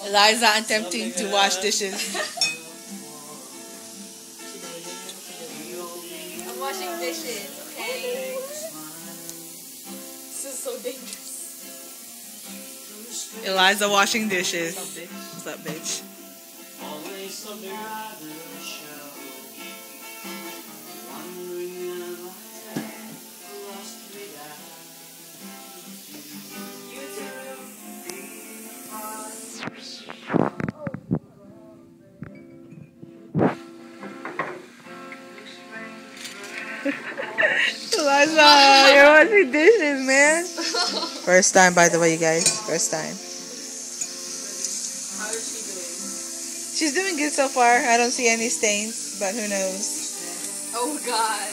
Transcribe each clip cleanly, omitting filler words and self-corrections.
Eliza attempting to wash dishes. I'm washing dishes, okay? This is so dangerous. Eliza washing dishes. What's up, bitch? Eliza, you're washing dishes, man. First time, by the way, you guys. First time. How is she doing? She's doing good so far. I don't see any stains, but who knows? Oh God.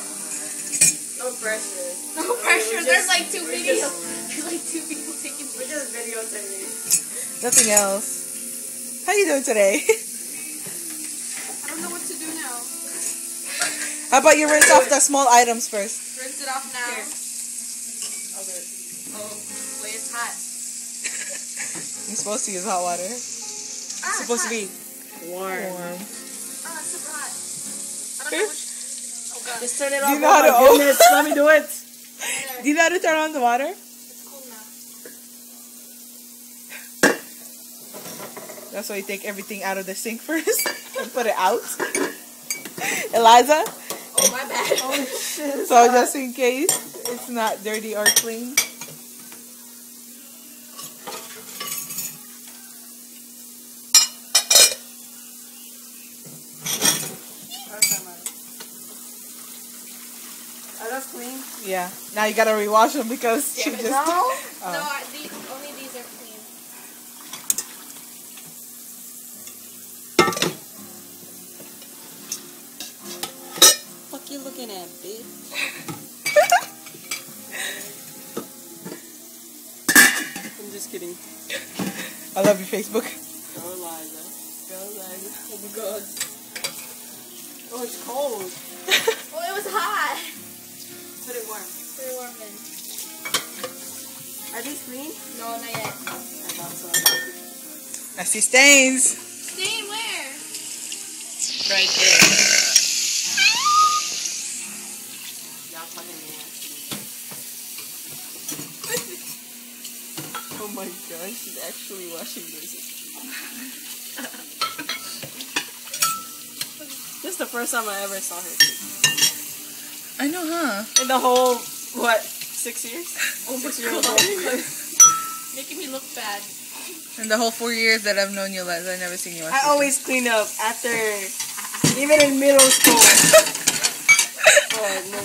No pressure. No pressure. There's like two people. There's like two people taking pictures. We're just videotaping. Nothing else. How you doing today? I don't know what to do now. How about you rinse off the small items first? Rinse it off now. Here. Okay. Oh, wait, it's hot. You're supposed to use hot water. Ah, It's supposed to hot. be warm. Ah, it's super hot. I don't know which. Oh God. Just turn it Do off. you know how to Goodness, let me do it. Do you know how to turn on the water? It's cool now. That's why you take everything out of the sink first and put it out. Eliza? Oh, my bad. Oh shit. So just in case it's not dirty or clean. Are those clean? Yeah. Now you gotta rewash them because she just... No, Oh. only these are clean. Fuck you looking at, bitch? I'm just kidding. I love you, Facebook. Go Liza. Go Liza. Oh my god. Oh, it's cold. Well, it was hot. Put it warm. Put it warm in. Are these clean? No, not yet. I thought so. I see stains. Stain where? Right there. Y'all fucking nasty. Oh my god, she's actually washing dishes. This is the first time I ever saw her. I know, huh? In the whole, what, 6 years? Oh my 6 years God. old. Making me look bad. In the whole 4 years that I've known you, Liza, I've never seen you wash I dishes. always clean up after, even in middle school. Oh, no.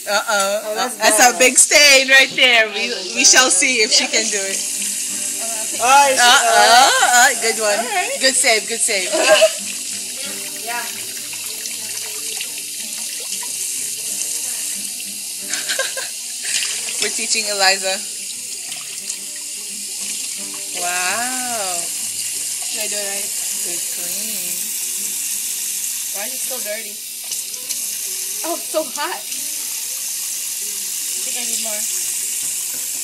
Uh-oh. that's That's bad. a big stain right there. We shall see if she can do it. Good one. Alright. Good save, good save. Yeah. We're teaching Eliza. Wow. Did I do it right? Good clean. Why is it so dirty? Oh, it's so hot. I think I need more.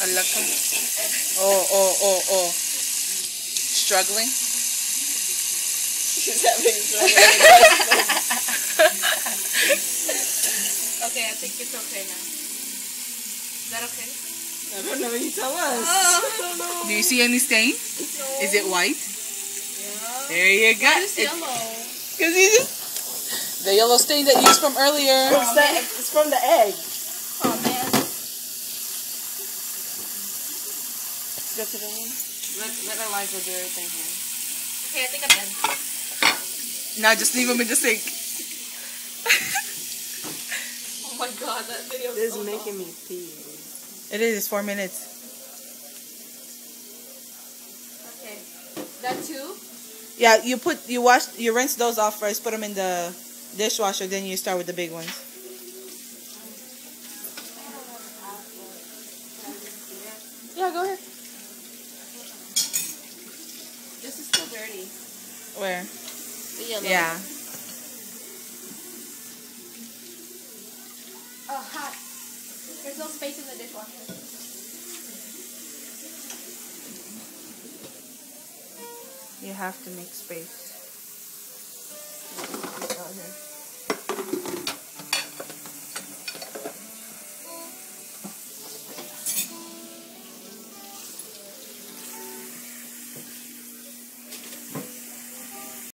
Alaka. Oh. Struggling? She's having trouble. Okay, I think it's okay now. Is that okay? I don't know, you tell us. I don't know. Do you see any stain? No. Is it white? Yeah. There you go. It's yellow. Because you just... The yellow stain that you used from earlier. It's from the egg. Oh man. Go to the end. Let Eliza do everything here. Okay, I think I'm done. Now just leave them in the sink. Oh my god, that video This is so is making long. me pee. It is. It's 4 minutes. Okay. That too? Yeah, you rinse those off first, put them in the dishwasher, then you start with the big ones. Yeah, go ahead. This is still dirty. Where? The yellow. Yeah. Oh, hot. There's no space in the dishwasher. You have to make space.